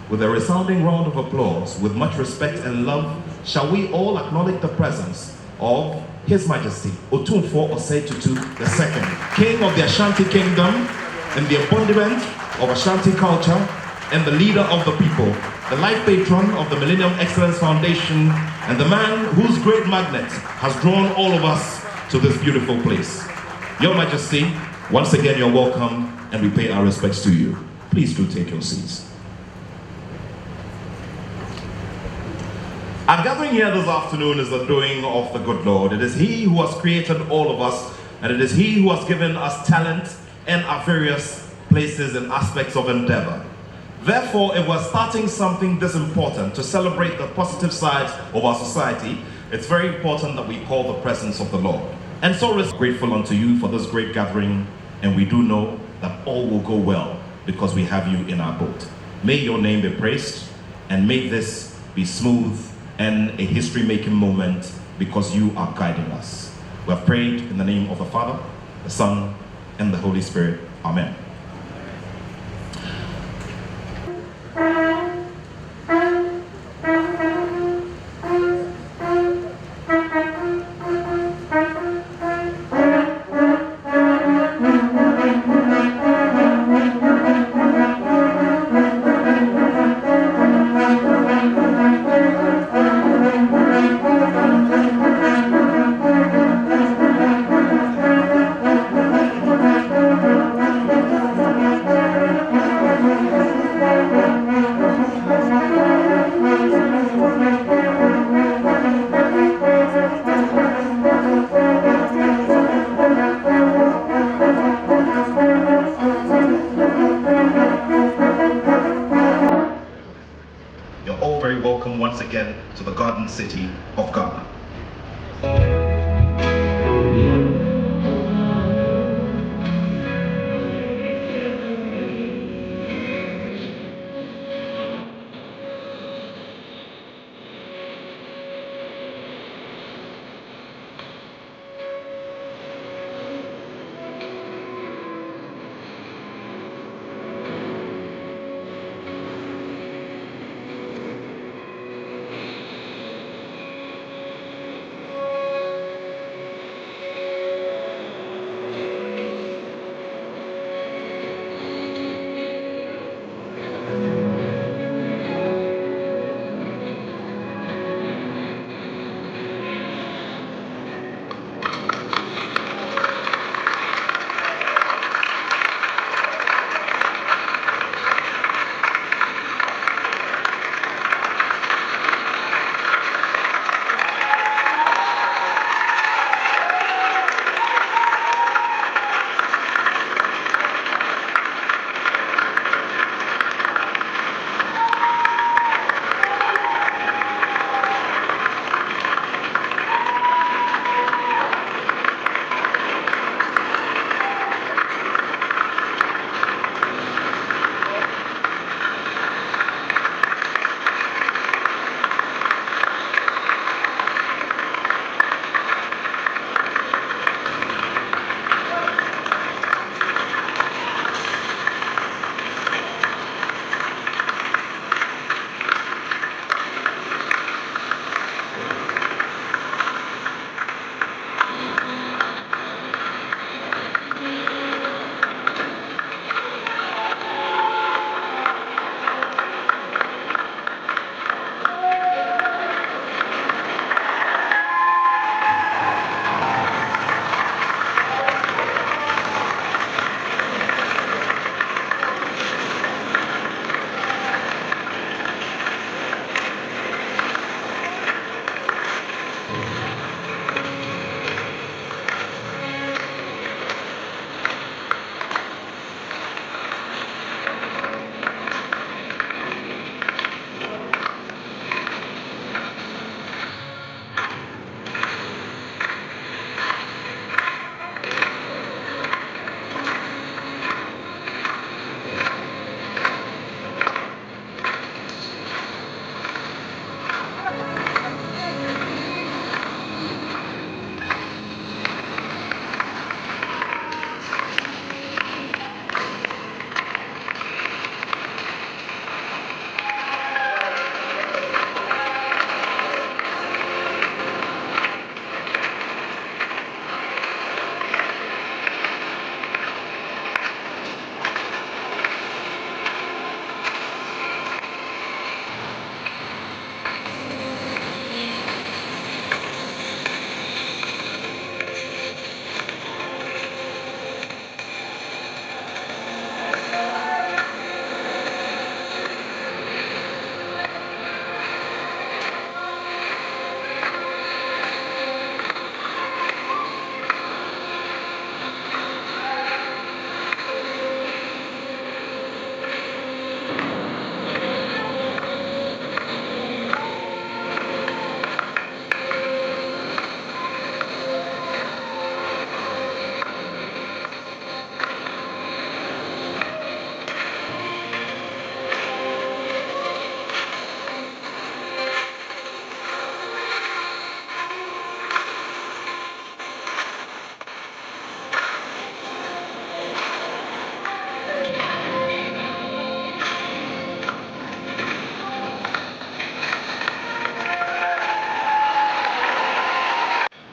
With a resounding round of applause, with much respect and love, shall we all acknowledge the presence of His Majesty Opemsuo Osei-Tutu II, King of the Ashanti Kingdom and the embodiment of Ashanti culture and the leader of the people, the life patron of the Millennium Excellence Foundation, and the man whose great magnet has drawn all of us to this beautiful place. Your Majesty, once again you're welcome, and we pay our respects to you. Please do take your seats. Our gathering here this afternoon is the doing of the good Lord. It is He who has created all of us, and it is He who has given us talent and our various places and aspects of endeavor. Therefore, if we're starting something this important to celebrate the positive sides of our society, it's very important that we call the presence of the Lord. And so we're grateful unto you for this great gathering, and we do know that all will go well because we have you in our boat. May your name be praised, and may this be smooth and a history-making moment because you are guiding us. We have prayed in the name of the Father, the Son, and the Holy Spirit. Amen. Once again to the Garden City of Ghana.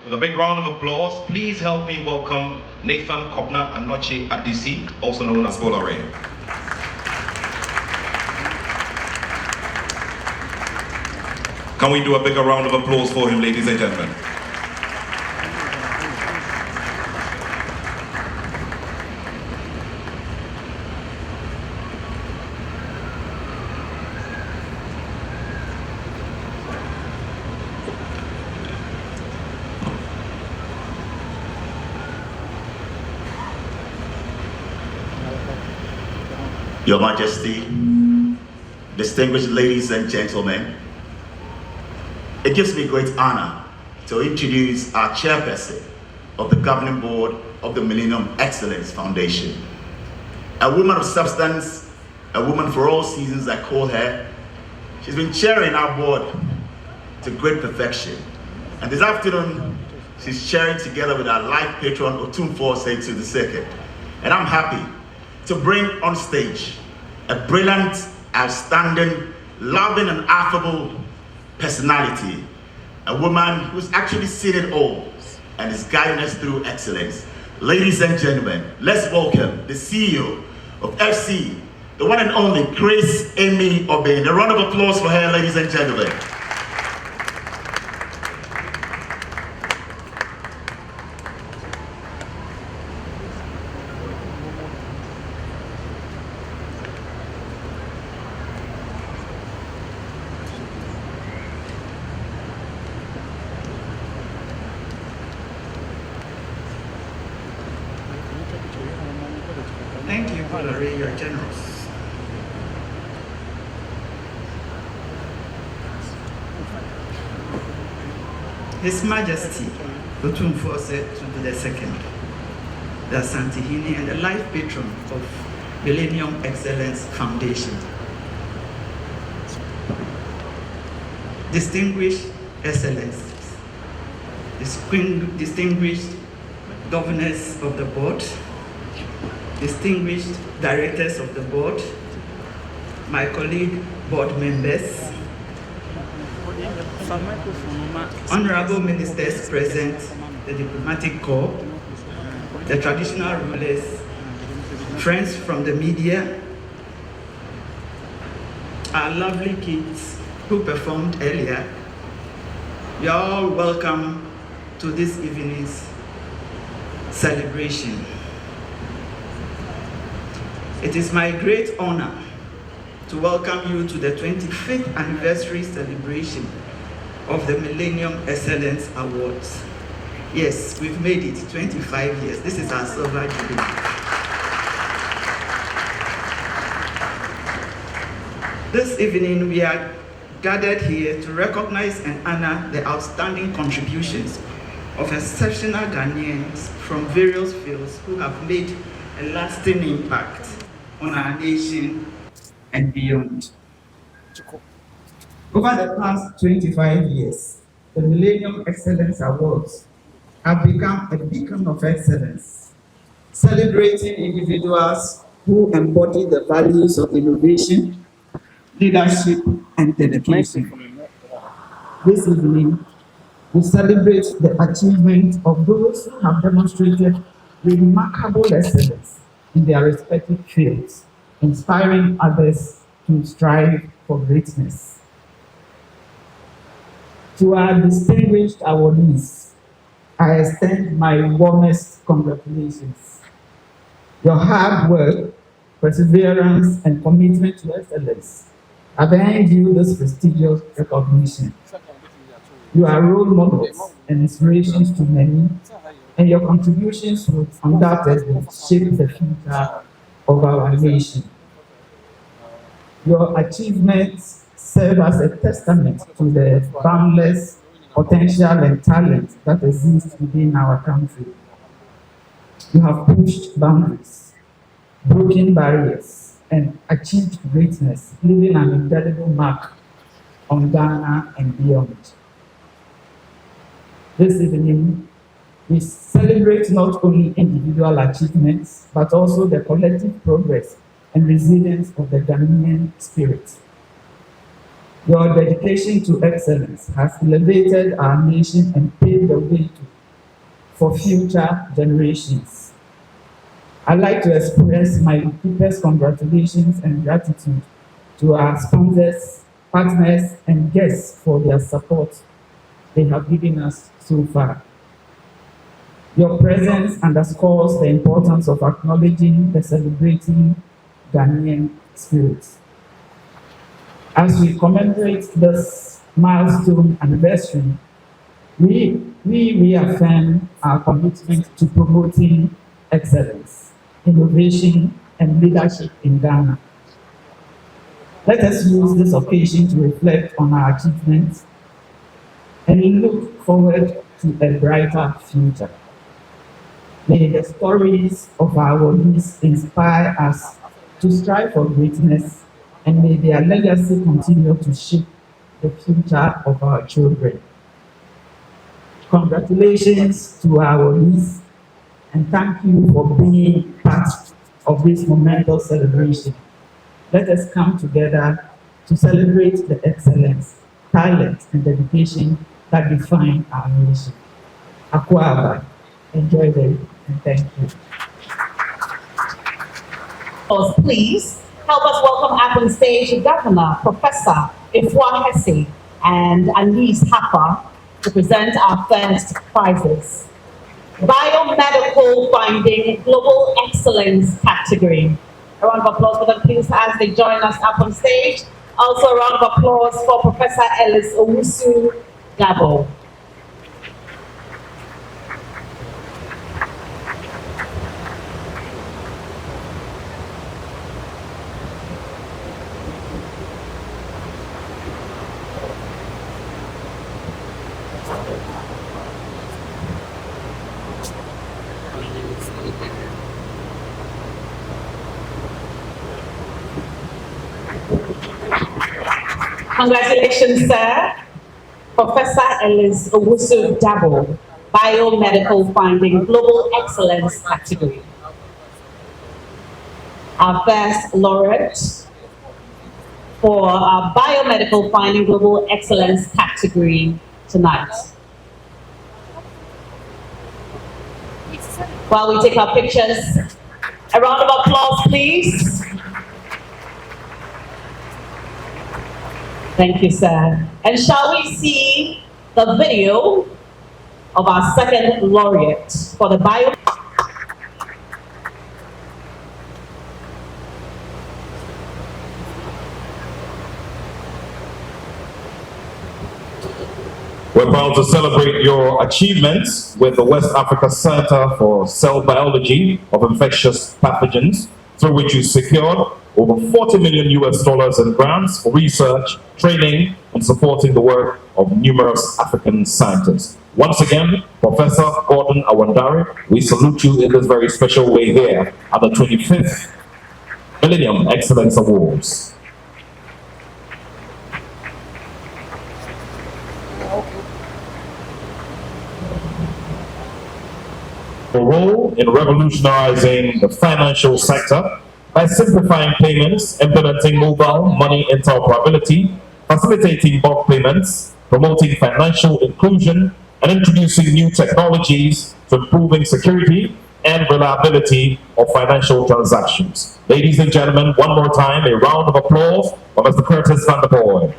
With a big round of applause, please help me welcome Nathan Kobna Anoche Adisi, also known as Bolare. Can we do a bigger round of applause for him, ladies and gentlemen? Your Majesty, distinguished ladies and gentlemen, it gives me great honor to introduce our chairperson of the governing board of the Millennium Excellence Foundation. A woman of substance, a woman for all seasons, I call her. She's been chairing our board to great perfection. And this afternoon, she's chairing together with our life patron, Opemsuo II. And I'm happy to bring on stage a brilliant, outstanding, loving and affable personality, a woman who's actually seen it all and is guiding us through excellence. Ladies and gentlemen, let's welcome the CEO of FC, the one and only Grace Amy Obeng. A round of applause for her, ladies and gentlemen. Thank you, Valerie, you're generous. His Majesty, Opemsuo II, the Santihini and the life patron of Millennium Excellence Foundation. Distinguished Excellencies, distinguished governors of the board, distinguished directors of the board, my colleague board members, honorable ministers present, the diplomatic corps, the traditional rulers, friends from the media, our lovely kids who performed earlier, you're all welcome to this evening's celebration. It is my great honor to welcome you to the 25th anniversary celebration of the Millennium Excellence Awards. Yes, we've made it 25 years. This is our silver jubilee. This evening, we are gathered here to recognize and honor the outstanding contributions of exceptional Ghanaians from various fields who have made a lasting impact on our nation and beyond. Over the past 25 years, the Millennium Excellence Awards have become a beacon of excellence, celebrating individuals who embody the values of innovation, leadership, and dedication. This evening, we celebrate the achievement of those who have demonstrated remarkable excellence in their respective fields, inspiring others to strive for greatness. To our distinguished awardees, I extend my warmest congratulations. Your hard work, perseverance, and commitment to excellence have earned you this prestigious recognition. You are role models and inspirations to many, and your contributions will undoubtedly shape the future of our nation. Your achievements serve as a testament to the boundless potential and talent that exists within our country. You have pushed boundaries, broken barriers, and achieved greatness, leaving an indelible mark on Ghana and beyond. This evening, we celebrate not only individual achievements, but also the collective progress and resilience of the Ghanaian spirit. Your dedication to excellence has elevated our nation and paved the way to for future generations. I'd like to express my deepest congratulations and gratitude to our sponsors, partners, and guests for their support they have given us so far. Your presence underscores the importance of acknowledging the celebrating Ghanaian spirit. As we commemorate this milestone anniversary, we reaffirm our commitment to promoting excellence, innovation, and leadership in Ghana. Let us use this occasion to reflect on our achievements and look forward to a brighter future. May the stories of our awardees inspire us to strive for greatness, and may their legacy continue to shape the future of our children. Congratulations to our awardees, and thank you for being part of this momentous celebration. Let us come together to celebrate the excellence, talent, and dedication that define our nation. Akwaba, enjoy the and thank you. Please help us welcome up on stage Governor Professor Ifwa Hesse and Anise Hapa to present our first prizes. Biomedical Finding Global Excellence category. A round of applause for them, please, as they join us up on stage. Also, a round of applause for Professor Ellis Owusu Gabo. Congratulations, sir. Professor Ellis Owusu Dabo, Biomedical Finding Global Excellence category. Our first laureate for our Biomedical Finding Global Excellence category tonight. While we take our pictures, a round of applause, please. Thank you, sir. And shall we see the video of our second laureate for the bio? We're proud to celebrate your achievements with the West Africa Center for Cell Biology of Infectious Pathogens, through which you secured over $40 million in grants for research, training, and supporting the work of numerous African scientists. Once again, Professor Gordon Awandare, we salute you in this very special way here at the 25th Millennium Excellence Awards. A role in revolutionizing the financial sector by simplifying payments, implementing mobile money interoperability, facilitating bulk payments, promoting financial inclusion, and introducing new technologies to improving security and reliability of financial transactions. Ladies and gentlemen, one more time, a round of applause for Mr. Curtis van der Boy.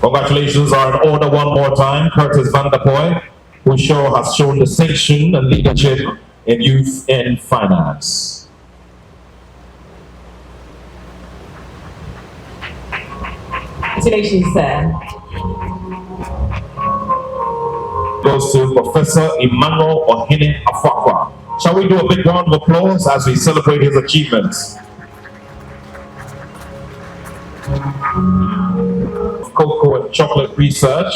Congratulations are in order one more time, Curtis van der Boy, who has shown distinction and leadership in youth and finance. Congratulations, sir. Goes to Professor Emmanuel Ohene Afakwa. Shall we do a big round of applause as we celebrate his achievements? Cocoa and chocolate research,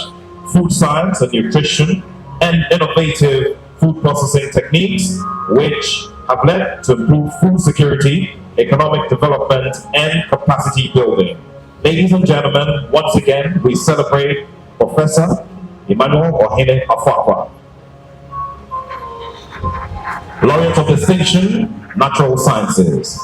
food science and nutrition, and innovative food processing techniques, which have led to improved food security, economic development, and capacity building. Ladies and gentlemen, once again, we celebrate Professor Emmanuel Ohene Afakwa, Laureate of Distinction, Natural Sciences.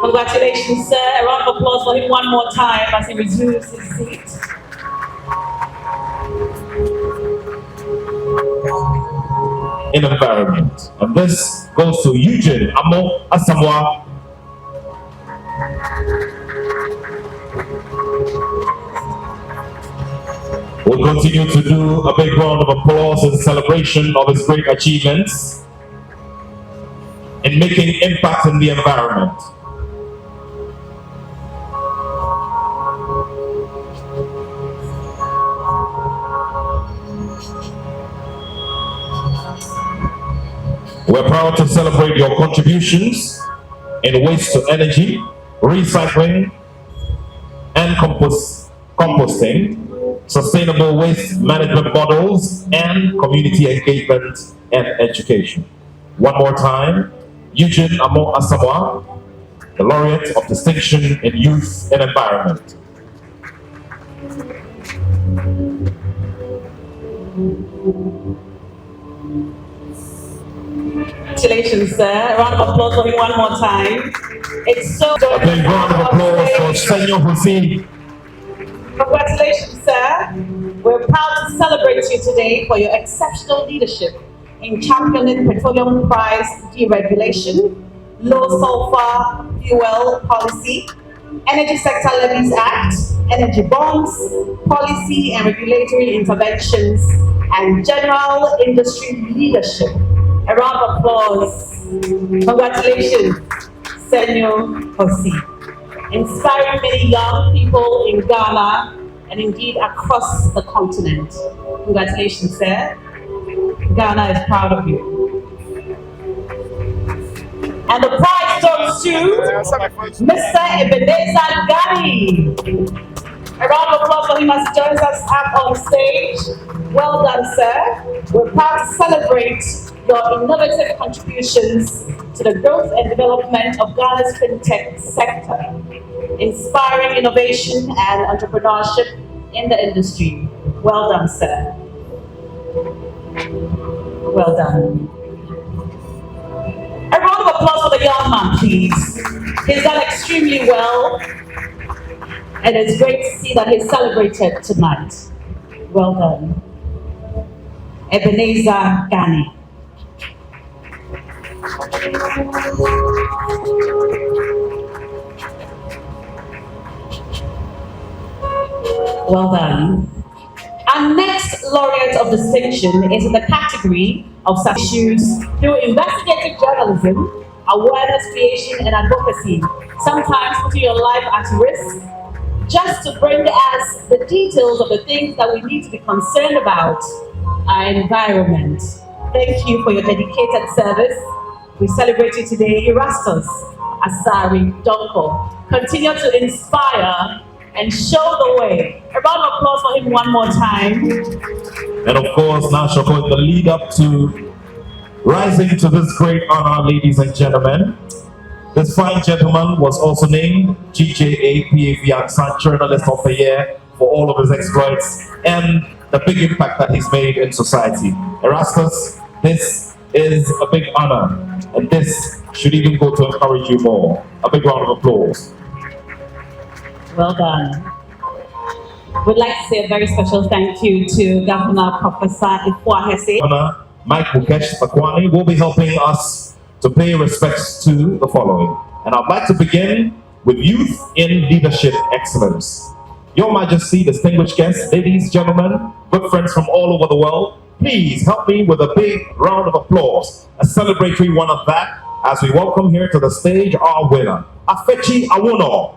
Congratulations, sir. A round of applause for him one more time as he resumes his seat. In environment. And this goes to Eugene Amo Asamoah. We'll continue to do a big round of applause in celebration of his great achievements in making impact in the environment. We're proud to celebrate your contributions in waste to energy, recycling, and composting, sustainable waste management models, and community engagement and education. One more time, Eugene Amo Asamoah, the Laureate of Distinction in Youth and Environment. Congratulations, sir. A round of applause for him one more time. It's so good. A big round of applause for Senor Hussein. Congratulations, sir. We're proud to celebrate you today for your exceptional leadership in championing petroleum price deregulation, low sulfur fuel policy, Energy Sector Levies Act, energy bonds, policy and regulatory interventions, and general industry leadership. A round of applause. Congratulations, Senor Hosea. Inspiring many young people in Ghana and indeed across the continent. Congratulations, sir. Ghana is proud of you. And the prize goes to Mr. Ebenezer Ghani. A round of applause for him as he joins us up on stage. Well done, sir. We're proud to celebrate your innovative contributions to the growth and development of Ghana's fintech sector, inspiring innovation and entrepreneurship in the industry. Well done, sir. Well done. A round of applause for the young man, please. He's done extremely well, and it's great to see that he's celebrated tonight. Well done. Ebenezer Ghani. Well done. Our next laureate of distinction is in the category of such issues through investigative journalism, awareness creation, and advocacy, sometimes putting your life at risk, just to bring us the details of the things that we need to be concerned about, our environment. Thank you for your dedicated service. We celebrate you today, Erastus Asari Donko. Continue to inspire and show the way. A round of applause for him one more time. And of course, now Shoko, the lead up to rising to this great honor, ladies and gentlemen. This fine gentleman was also named GJA PAV Journalist of the Year for all of his exploits and the big impact that he's made in society. Erastus, this is a big honor, and this should even go to encourage you more. A big round of applause. Well done. We'd like to say a very special thank you to Governor Professor Ifuahese. Governor Mike Mukesh Sakwani will be helping us to pay respects to the following. And I'd like to begin with Youth in Leadership Excellence. Your Majesty, distinguished guests, ladies, gentlemen, good friends from all over the world, please help me with a big round of applause, a celebratory one of that, as we welcome here to the stage our winner, Afechi Awuno.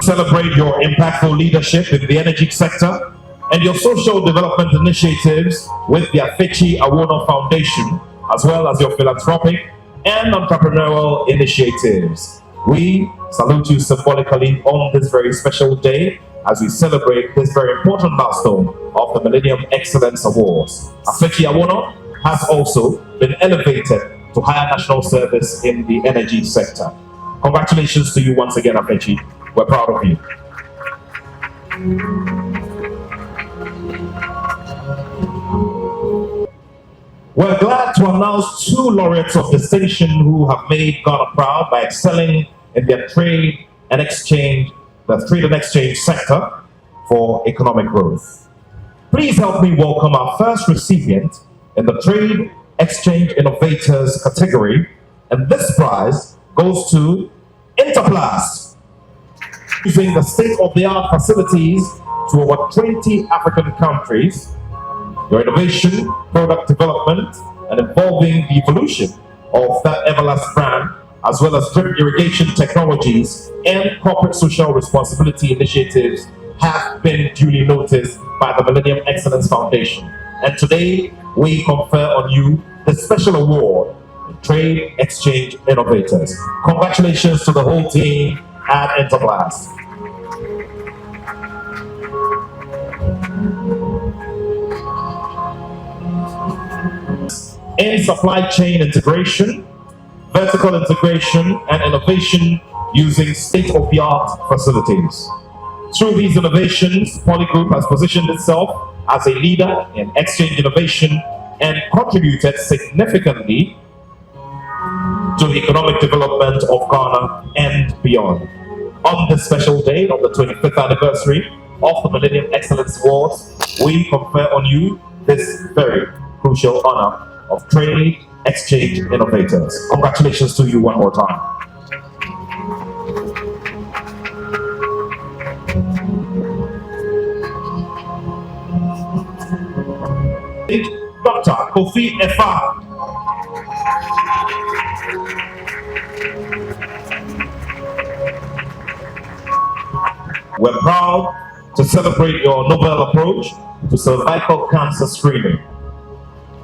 Celebrate your impactful leadership in the energy sector and your social development initiatives with the Afechi Awuno Foundation, as well as your philanthropic and entrepreneurial initiatives. We salute you symbolically on this very special day as we celebrate this very important milestone of the Millennium Excellence Awards. Afechi Awono has also been elevated to higher national service in the energy sector. Congratulations to you once again, Afechi. We're proud of you. We're glad to announce two laureates of distinction who have made Ghana proud by excelling in their trade and exchange sector for economic growth. Please help me welcome our first recipient in the Trade Exchange Innovators category, and this prize goes to Interplast, using the state-of-the-art facilities to over 20 African countries. Your innovation, product development, and involving the evolution of that Everlast brand, as well as drip irrigation technologies and corporate social responsibility initiatives, have been duly noticed by the Millennium Excellence Foundation. And today, we confer on you the special award, Trade Exchange Innovators. Congratulations to the whole team at Interblast. In supply chain integration, vertical integration, and innovation using state-of-the-art facilities. Through these innovations, Polygroup has positioned itself as a leader in exchange innovation and contributed significantly to the economic development of Ghana and beyond. On this special day of the 25th anniversary of the Millennium Excellence Awards, we confer on you this very crucial honor of Trade Exchange Innovators. Congratulations to you one more time. Dr. Kofi Efa. We're proud to celebrate your novel approach to cervical cancer screening,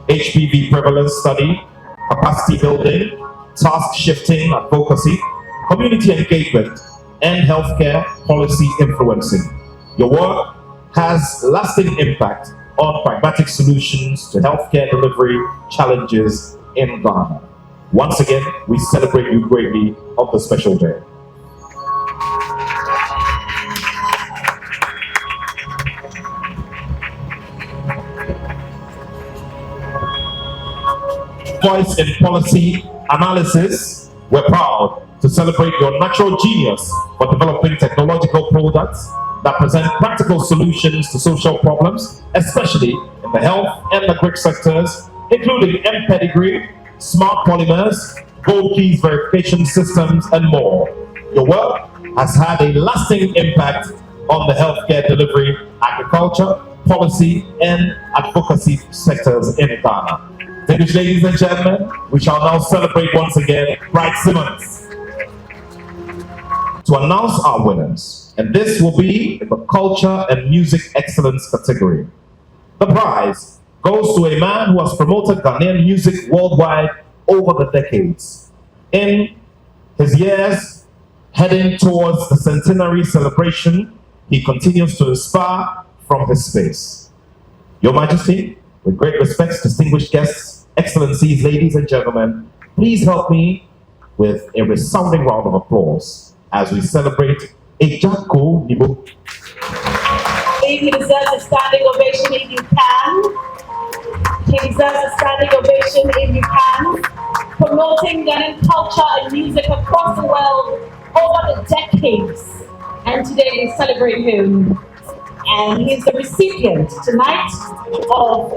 HPV prevalence study, capacity building, task shifting advocacy, community engagement, and healthcare policy influencing. Your work has lasting impact on pragmatic solutions to healthcare delivery challenges in Ghana. Once again, we celebrate you greatly on this special day. Voice in policy analysis, we're proud to celebrate your natural genius for developing technological products that present practical solutions to social problems, especially in the health and agri sectors, including M-Pedigree, smart polymers, gold keys verification systems, and more. Your work has had a lasting impact on the healthcare delivery, agriculture, policy, and advocacy sectors in Ghana. Ladies and gentlemen, we shall now celebrate once again Bright Simmons to announce our winners, and this will be in the Culture and Music Excellence category. The prize goes to a man who has promoted Ghanaian music worldwide over the decades. In his years heading towards the centenary celebration, he continues to inspire from his space. Your Majesty, with great respect, distinguished guests, excellencies, ladies and gentlemen, please help me with a resounding round of applause as we celebrate Ejako Nibo. He deserves a standing ovation if you can. He deserves a standing ovation if you can. Promoting Ghanaian culture and music across the world over the decades. And today we celebrate him. And he is the recipient tonight of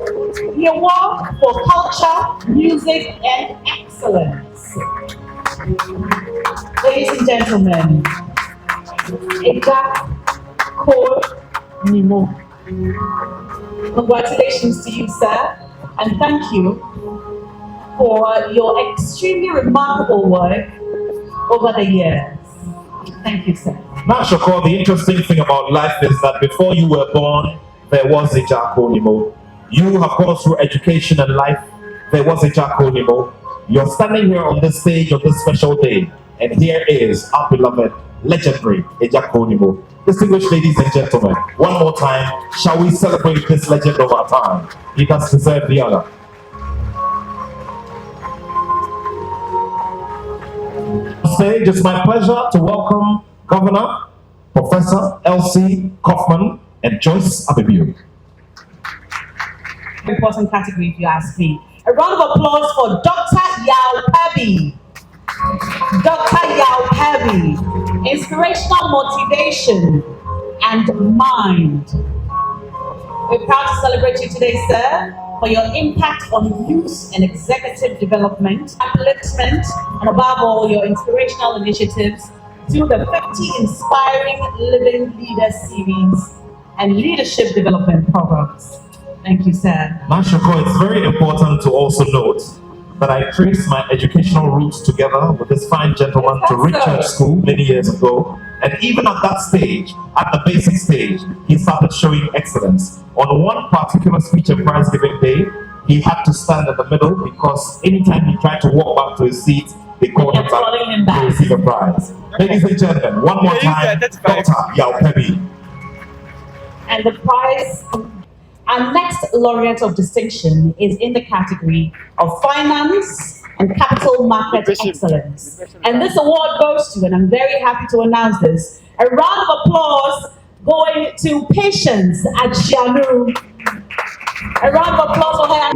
the award for culture, music, and excellence. Ladies and gentlemen, Ejako Nibo. Congratulations to you, sir, and thank you for your extremely remarkable work over the years. Thank you, sir. Now, Shoko, the interesting thing about life is that before you were born, there was Ejako Nibo. You have gone through education and life, there was Ejako Nibo. You're standing here on this stage on this special day, and here is our beloved, legendary Ejakonimo. Distinguished ladies and gentlemen, one more time, shall we celebrate this legend of our time? He does deserve the honor. On stage, it's my pleasure to welcome Governor, Professor Elsie Kaufman, and Joyce Abibu. Important category, if you ask me. A round of applause for Dr. Yao Pebi. Dr. Yao Pebi, inspirational motivation and mind. We're proud to celebrate you today, sir, for your impact on youth and executive development, upliftment, and above all, your inspirational initiatives through the 50 Inspiring Living Leaders series and leadership development programs. Thank you, sir. Mashoko, it's very important to also note that I traced my educational roots together with this fine gentleman to Richard School many years ago. And even at that stage, at the basic stage, he started showing excellence. On one particular speech and prize giving day, he had to stand in the middle because anytime he tried to walk back to his seat, they called him back to receive a prize. Ladies and gentlemen, one more time, Dr. Yao Pebi. And the prize, our next laureate of distinction is in the category of finance and capital market excellence. And this award goes to, and I'm very happy to announce this, a round of applause going to Patience Achianu. A round of applause for her.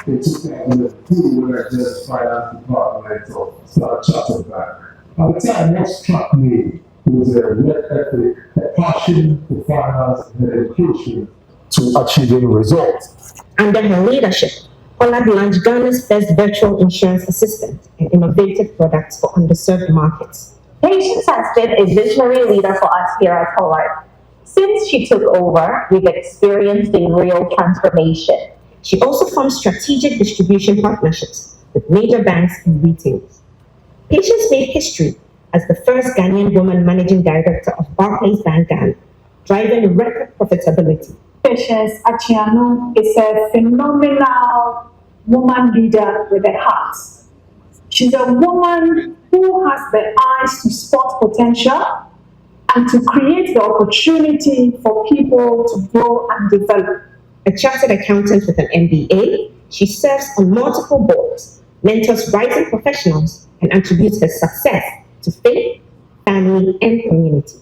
They took that in the pool where the finance department of Chartered Bank. At the time, what struck me was a work ethic, a passion for finance and education to achieving results. Under her leadership, Pollard launched Ghana's first virtual insurance assistant and innovative products for underserved markets. Patience has been a visionary leader for us here at Pollard. Since she took over, we've experienced a real transformation. She also formed strategic distribution partnerships with major banks and retailers. Patience made history as the first Ghanaian woman managing director of Barclays Bank Ghana, driving record profitability. Patience Achianu is a phenomenal woman leader with a heart. She's a woman who has the eyes to spot potential and to create the opportunity for people to grow and develop. A chartered accountant with an MBA, she serves on multiple boards, mentors rising professionals, and attributes her success to faith, family, and community.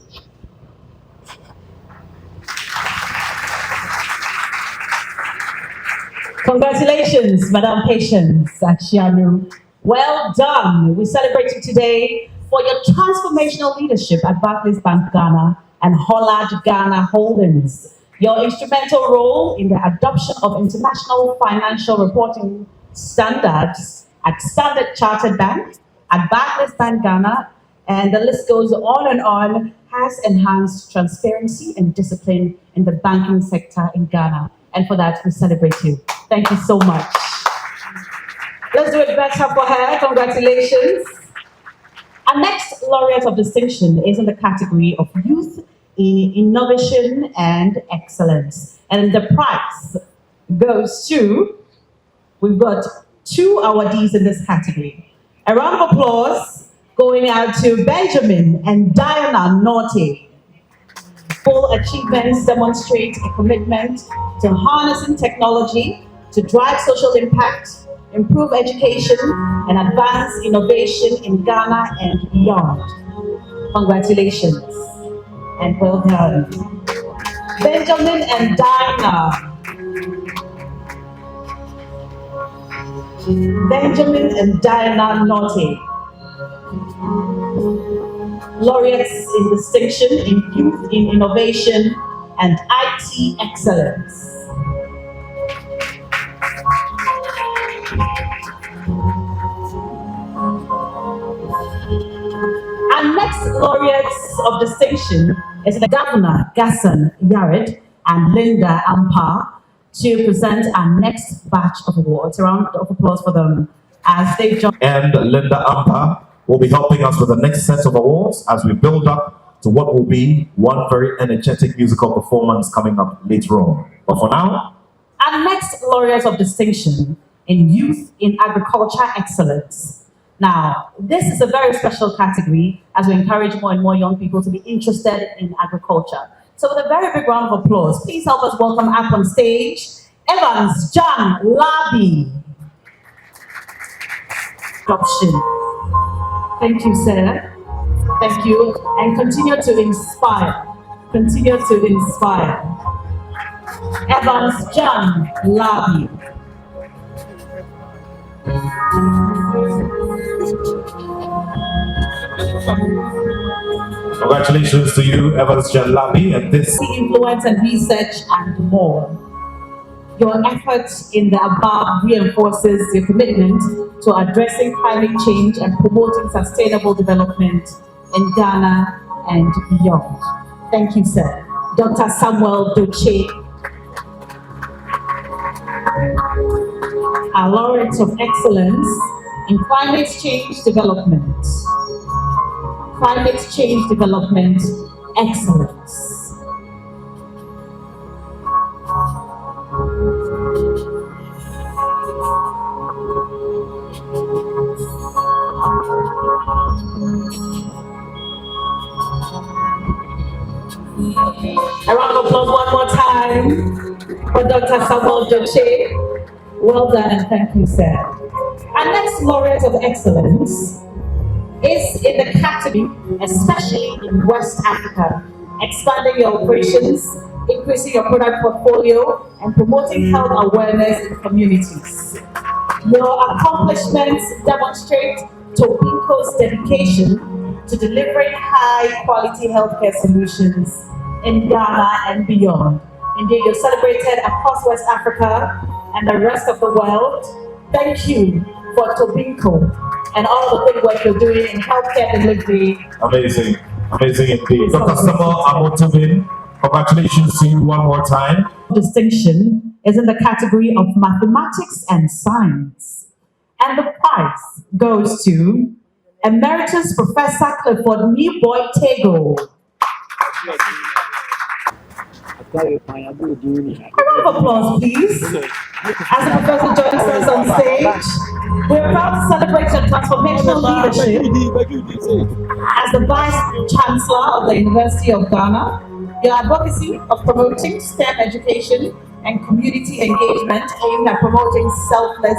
Congratulations, Madam Patience Achianu. Well done. We celebrate you today for your transformational leadership at Barclays Bank Ghana and Hollard Ghana Holdings. Your instrumental role in the adoption of international financial reporting standards at Standard Chartered Bank, at Barclays Bank Ghana, and the list goes on, has enhanced transparency and discipline in the banking sector in Ghana. And for that, we celebrate you. Thank you so much. Let's do it better for her. Congratulations. Our next laureate of distinction is in the category of youth innovation and excellence. And the prize goes to, we've got 2 awardees in this category. A round of applause going out to Benjamin and Diana Norte. Full achievements demonstrate a commitment to harnessing technology to drive social impact, improve education, and advance innovation in Ghana and beyond. Congratulations and well done. Benjamin and Diana. Benjamin and Diana Norte. Laureates in distinction in youth in innovation and IT excellence. Our next laureates of distinction is the Governor Gasson Yared and Linda Ampa to present our next batch of awards. A round of applause for them as they join. And Linda Ampa will be helping us with the next set of awards as we build up to what will be one very energetic musical performance coming up later on. But for now, our next laureate of distinction in Youth in Agriculture Excellence. Now, this is a very special category as we encourage more and more young people to be interested in agriculture. So with a very big round of applause, please help us welcome up on stage Evans John Labi. Adoption. Thank you, sir. Thank you. And continue to inspire. Continue to inspire. Evans John Labi. Congratulations to you, Evans John Labi, and this Influence and research and more. Your efforts in the above reinforces your commitment to addressing climate change and promoting sustainable development in Ghana and beyond. Thank you, sir. Dr. Samuel Doche, our Laureate of Excellence in Climate Change Development. Climate Change Development Excellence. A round of applause one more time for Dr. Samuel Doche. Well done and thank you, sir. Our next Laureate of Excellence is in the category, especially in West Africa, expanding your operations, increasing your product portfolio, and promoting health awareness in communities. Your accomplishments demonstrate Tobinco's dedication to delivering high-quality healthcare solutions in Ghana and beyond. Indeed, you're celebrated across West Africa and the rest of the world. Thank you for Tobinco and all the good work you're doing in healthcare delivery. amazing, amazing indeed. Dr. Samuel Amotobin, congratulations to you one more time. Distinction is in the category of mathematics and science. And the prize goes to Emeritus Professor Clifford Neboy Tego. A round of applause, please. As the professor joins us on stage, we're proud to celebrate your transformational leadership as the Vice Chancellor of the University of Ghana. Your advocacy of promoting STEM education and community engagement aimed at promoting selfless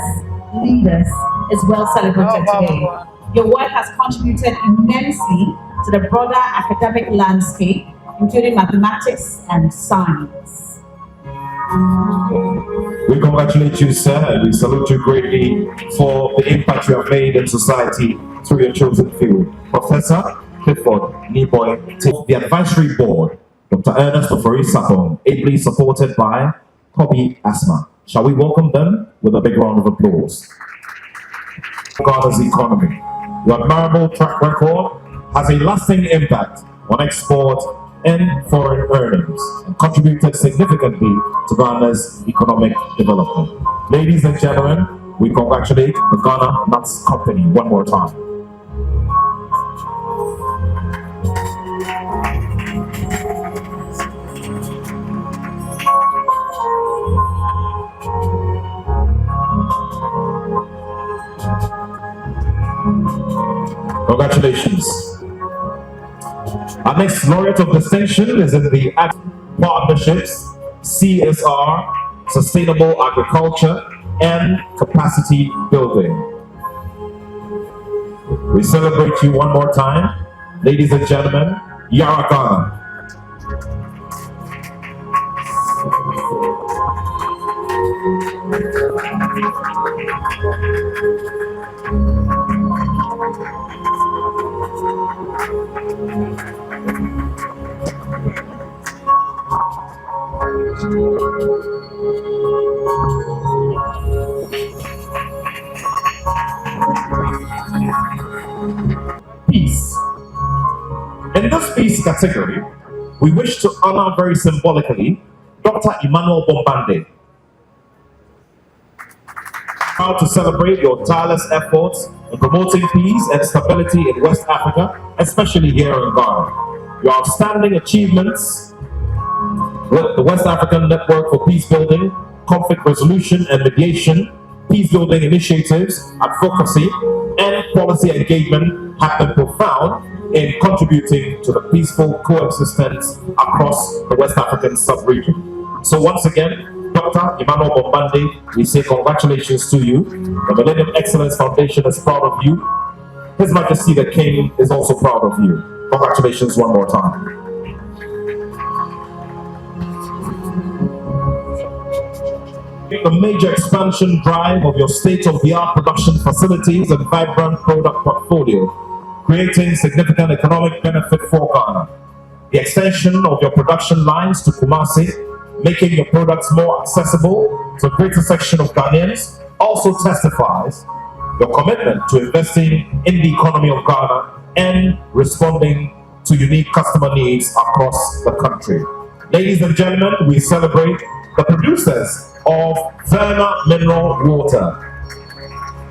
leaders is well celebrated today. Your work has contributed immensely to the broader academic landscape, including mathematics and science. We congratulate you, sir, and we salute you greatly for the impact you have made in society through your chosen field. Professor Clifford Neboy, the advisory board, Dr. Ernest Ofori Sapong, ably supported by Toby Asma. Shall we welcome them with a big round of applause? Ghana's economy. Your admirable track record has a lasting impact on export and foreign earnings and contributed significantly to Ghana's economic development. Ladies and gentlemen, we congratulate the Ghana Nuts Company one more time. Congratulations. Our next laureate of distinction is in the Partnerships, CSR, Sustainable Agriculture, and Capacity Building. We celebrate you one more time. Ladies and gentlemen, Yara Ghana. Peace. In this peace category, we wish to honor very symbolically Dr. Emmanuel Bombande. Proud to celebrate your tireless efforts in promoting peace and stability in West Africa, especially here in Ghana. Your outstanding achievements with the West African Network for Peace Building, Conflict Resolution and Mediation peace-building initiatives, advocacy, and policy engagement have been profound in contributing to the peaceful coexistence across the West African sub-region. So once again, Dr. Emmanuel Bombande, we say congratulations to you. The Millennium Excellence Foundation is proud of you. His Majesty the King is also proud of you. Congratulations one more time. The major expansion drive of your state-of-the-art production facilities and vibrant product portfolio, creating significant economic benefit for Ghana. The extension of your production lines to Kumasi, making your products more accessible to a greater section of Ghanaians, also testifies your commitment to investing in the economy of Ghana and responding to unique customer needs across the country. Ladies and gentlemen, we celebrate the producers of Verna Mineral Water.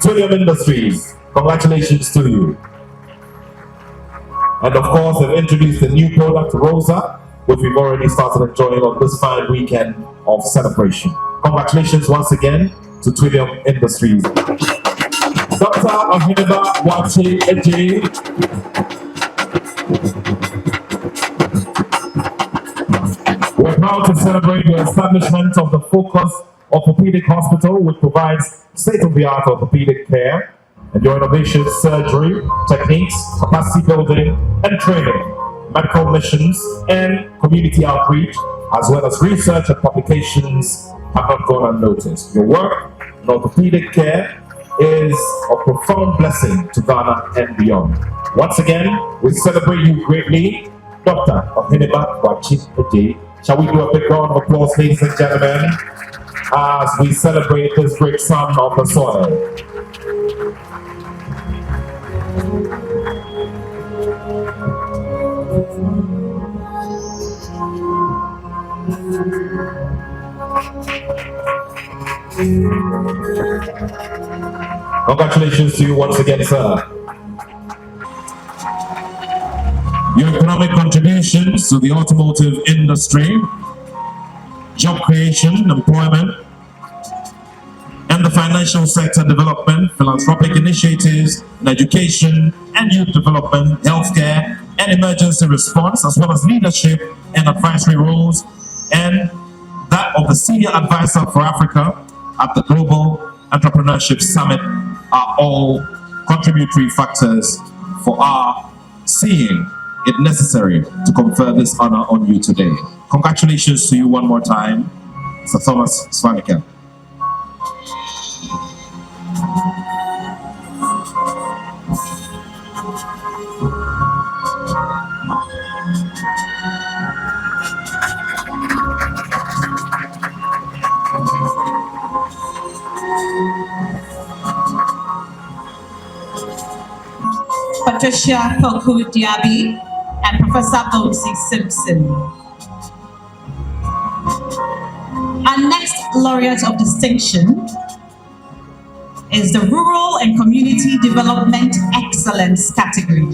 Trillium Industries, congratulations to you. And of course, they've introduced the new product, Rosa, which we've already started enjoying on this fine weekend of celebration. Congratulations once again to Trillium Industries. Dr. Ahimba Wache Eje. We're proud to celebrate the establishment of the Focus Orthopedic Hospital, which provides state-of-the-art orthopedic care and your innovative surgery, techniques, capacity building and training, medical missions and community outreach, as well as research and publications have not gone unnoticed. Your work in orthopedic care is a profound blessing to Ghana and beyond. Once again, we celebrate you greatly, Dr. Ahimba Wache Eje. Shall we do a big round of applause, ladies and gentlemen, as we celebrate this great son of the soil. Congratulations to you once again, sir. Your economic contributions to the automotive industry, job creation, employment, and the financial sector development, philanthropic initiatives in education and youth development, healthcare, and emergency response, as well as leadership and advisory roles, and that of the Senior Advisor for Africa at the Global Entrepreneurship Summit are all contributory factors for our seeing it necessary to confer this honor on you today. Congratulations to you one more time, Sir Thomas Swanika. Patricia Poku Diaby and Professor Bonsi Simpson. Our next laureate of distinction is the Rural and Community Development Excellence category.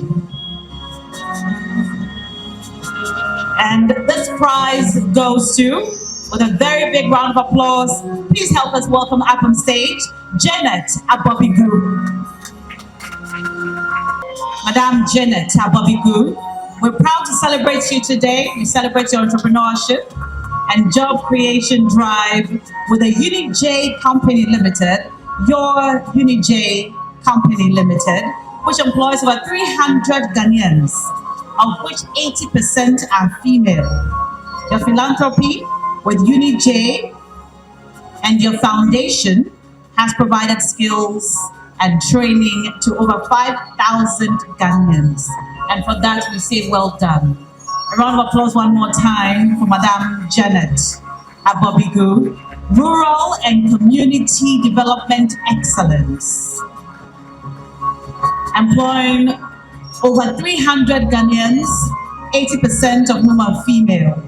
And this prize goes to, with a very big round of applause, please help us welcome up on stage, Janet Abobigu. Madam Janet Abobigu, we're proud to celebrate you today. We celebrate your entrepreneurship and job creation drive with the Unit J Company Limited, your Unit J Company Limited, which employs over 300 Ghanaians, of which 80% are female. Your philanthropy with Unit J and your foundation has provided skills and training to over 5,000 Ghanaians. And for that, we say well done. A round of applause one more time for Madam Janet Abobigu, Rural and Community Development Excellence. Employing over 300 Ghanaians, 80% of whom are female.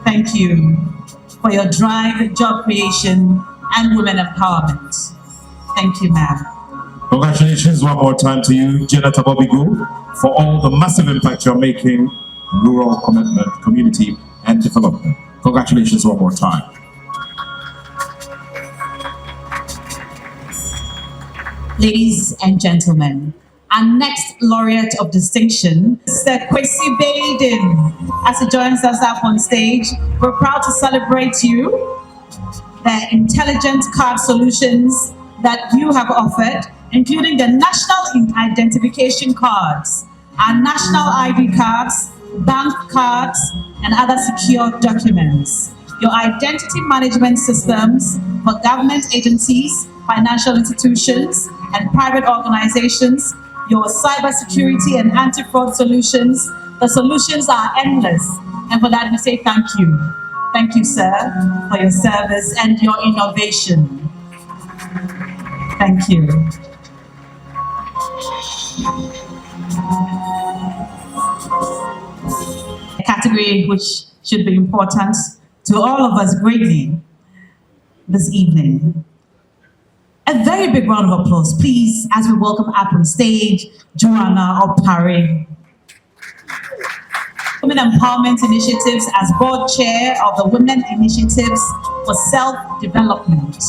Thank you for your drive, job creation, and women empowerment. Thank you, ma'am. Congratulations one more time to you, Janet Abobigu, for all the massive impact you're making in rural commitment, community, and development. Congratulations one more time. Ladies and gentlemen, our next laureate of distinction, Sir Kwesi Baden, as he joins us up on stage. We're proud to celebrate you, the intelligent card solutions that you have offered, including the national identification cards, our national ID cards, bank cards, and other secure documents. Your identity management systems for government agencies, financial institutions, and private organizations, your cybersecurity and anti-fraud solutions. The solutions are endless, and for that we say thank you. Thank you, sir, for your service and your innovation. Thank you. A category which should be important to all of us greatly this evening. A very big round of applause, please, as we welcome up on stage Joanna Opare. Women Empowerment Initiatives as board chair of the Women Initiatives for Self-Development.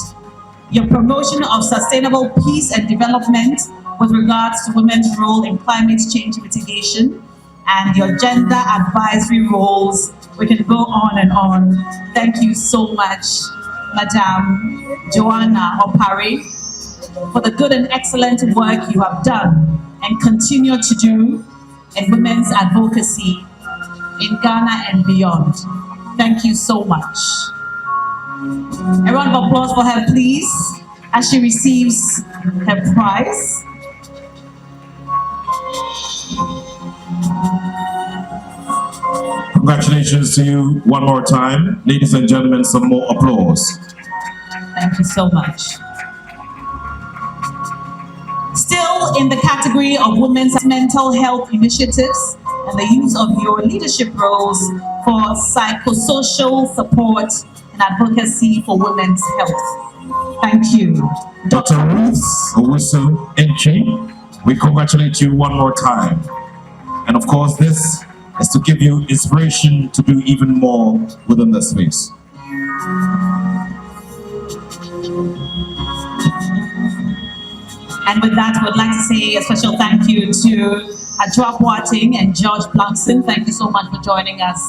Your promotion of sustainable peace and development with regards to women's role in climate change mitigation and your gender advisory roles. We can go on and on. Thank you so much, Madam Joanna Opare, for the good and excellent work you have done and continue to do in women's advocacy in Ghana and beyond. Thank you so much. A round of applause for her, please, as she receives her prize. Congratulations to you one more time. Ladies and gentlemen, some more applause. Thank you so much. Still in the category of women's mental health initiatives and the use of your leadership roles for psychosocial support and advocacy for women's health. Thank you. Dr. Ruth Owusu Enchi, we congratulate you one more time. And of course, this is to give you inspiration to do even more within this space. And with that, we'd like to say a special thank you to Ajua Boating and George Blankson. Thank you so much for joining us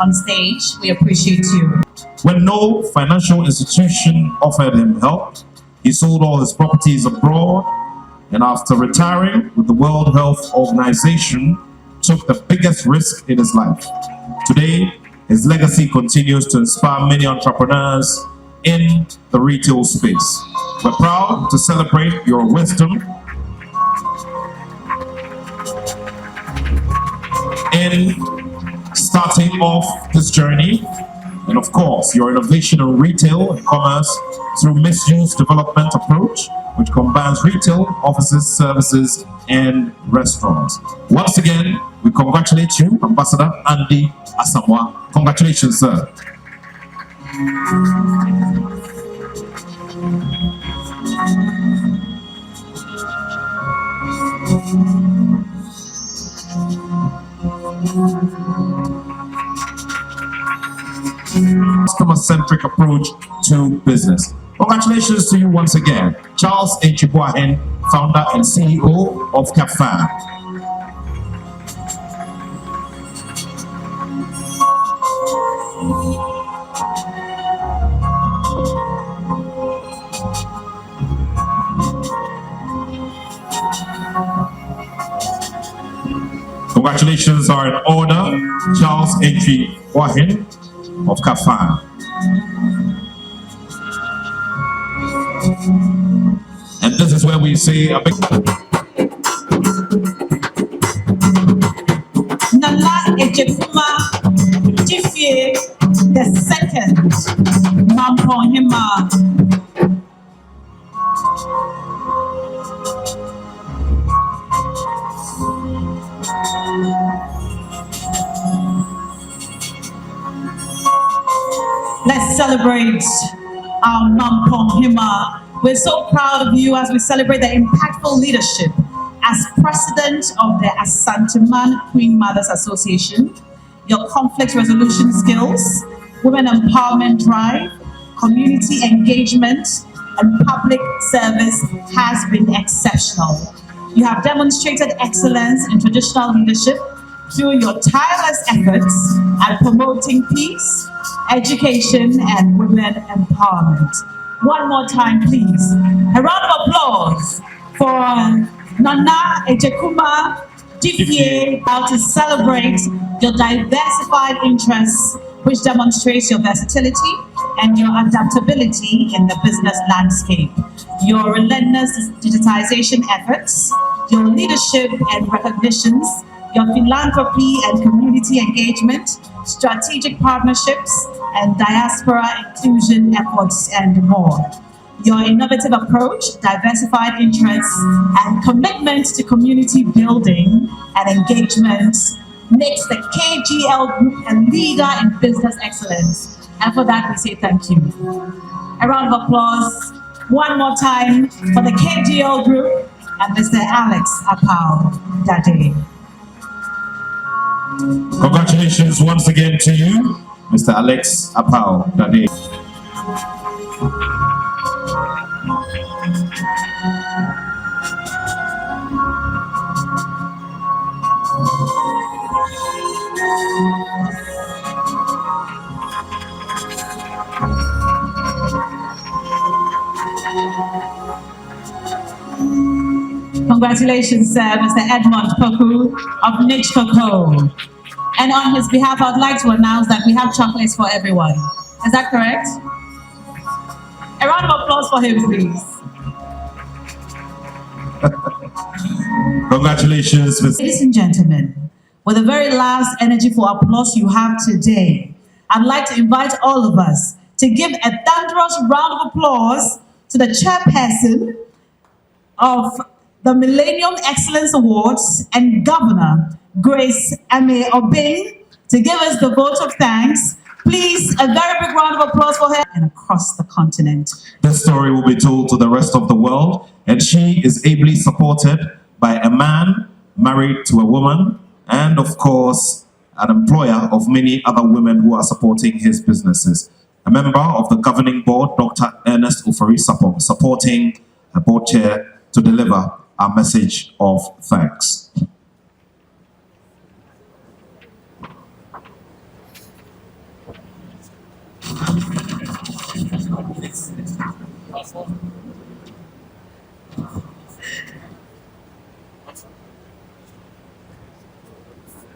on stage. We appreciate you. When no financial institution offered him help, he sold all his properties abroad, and after retiring with the World Health Organization, took the biggest risk in his life. Today, his legacy continues to inspire many entrepreneurs in the retail space. We're proud to celebrate your wisdom in starting off this journey, and of course, your innovation in retail and commerce through misuse development approach, which combines retail, offices, services, and restaurants. Once again, we congratulate you, Ambassador Andy Asamoah. Congratulations, sir. Customer-centric approach to business. Congratulations to you once again, Charles Echibuahen, founder and CEO of Kafan. Congratulations are in order, Charles Echibuahen of Kafan. And this is where we say a big Nana Ejekuma Tifie the second Manhyia. Let's celebrate our Manhyia. We're so proud of you as we celebrate the impactful leadership as president of the Asanteman Queen Mothers Association, your conflict resolution skills, women empowerment drive, community engagement, and public service has been exceptional. You have demonstrated excellence in traditional leadership through your tireless efforts at promoting peace, education, and women empowerment. One more time, please. A round of applause for Nana Ejekuma DPA, how to celebrate your diversified interests, which demonstrates your versatility and your adaptability in the business landscape. Your relentless digitization efforts, your leadership and recognitions, your philanthropy and community engagement, strategic partnerships, and diaspora inclusion efforts, and more. Your innovative approach, diversified interests, and commitment to community building and engagement makes the KGL Group a leader in business excellence. And for that, we say thank you. A round of applause one more time for the KGL Group and Mr. Alex Apau Dade. Congratulations once again to you, Mr. Alex Apau Dade. Congratulations, Mr. Edmond Poku of Niche Cocoa. And on his behalf, I'd like to announce that we have chocolates for everyone. Is that correct? A round of applause for him, please. Congratulations, Mr. Ladies and gentlemen, with the very last energy for applause you have today, I'd like to invite all of us to give a thunderous round of applause to the chairperson of the Millennium Excellence Awards and Governor Grace Ame Obeng to give us the vote of thanks. Please, a very big round of applause for her and across the continent. This story will be told to the rest of the world, and she is ably supported by a man married to a woman, and of course, an employer of many other women who are supporting his businesses. A member of the governing board, Dr. Ernest Ufori-Sapong, supporting the board chair to deliver our message of thanks.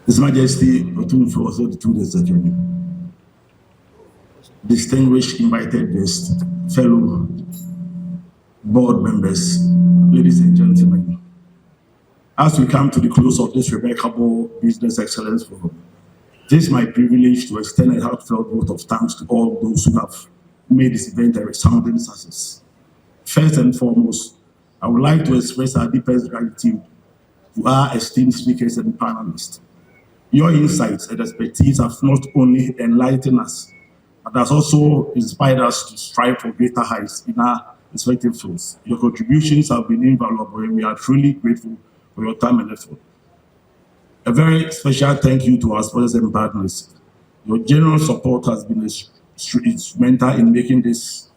His Majesty Opemsuo also the 2 days journey. Distinguished invited guests, fellow board members, ladies and gentlemen, as we come to the close of this remarkable Business Excellence Forum, it is my privilege to extend a heartfelt vote of thanks to all those who have made this event a resounding success. First and foremost, I would like to express our deepest gratitude to our esteemed speakers and panelists. Your insights and expertise have not only enlightened us, but has also inspired us to strive for greater heights in our respective fields. Your contributions have been invaluable, and we are truly grateful for your time and effort. A very special thank you to our sponsors and partners. Your general support has been instrumental in making this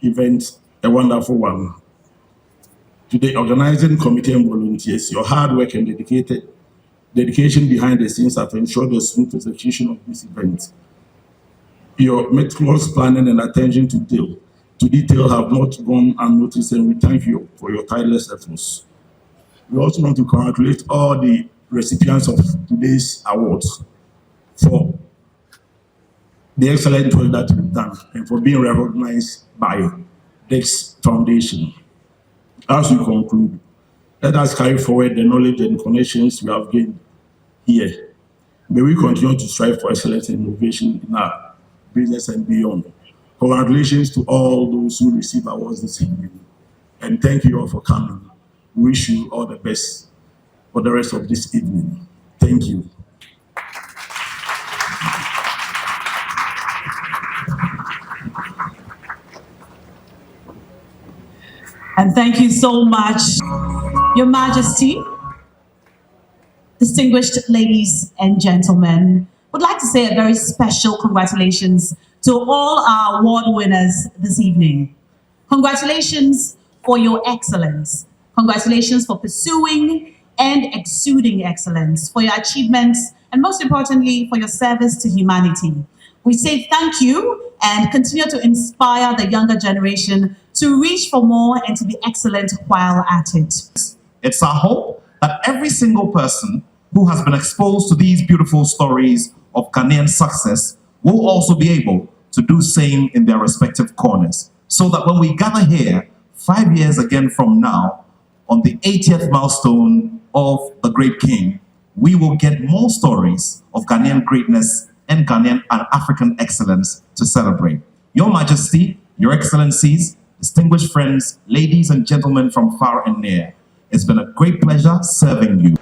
event a wonderful one. To the organizing committee and volunteers, your hard work and dedication behind the scenes have ensured the smooth execution of this event. Your meticulous planning and attention to detail have not gone unnoticed, and we thank you for your tireless efforts. We also want to congratulate all the recipients of today's awards for the excellent work that you've done and for being recognized by this foundation. As we conclude, let us carry forward the knowledge and connections we have gained here. May we continue to strive for excellence and innovation in our business and beyond. Congratulations to all those who receive awards this evening. And thank you all for coming. We wish you all the best for the rest of this evening. Thank you. And thank you so much, Your Majesty. Distinguished ladies and gentlemen, would like to say a very special congratulations to all our award winners this evening. Congratulations for your excellence. Congratulations for pursuing and exuding excellence, for your achievements, and most importantly, for your service to humanity. We say thank you and continue to inspire the younger generation to reach for more and to be excellent while at it. It's our hope that every single person who has been exposed to these beautiful stories of Ghanaian success will also be able to do same in their respective corners. So that when we gather here 5 years again from now, on the 80th milestone of the great king, we will get more stories of Ghanaian greatness and Ghanaian and African excellence to celebrate. Your Majesty, Your Excellencies, distinguished friends, ladies and gentlemen from far and near, it's been a great pleasure serving you.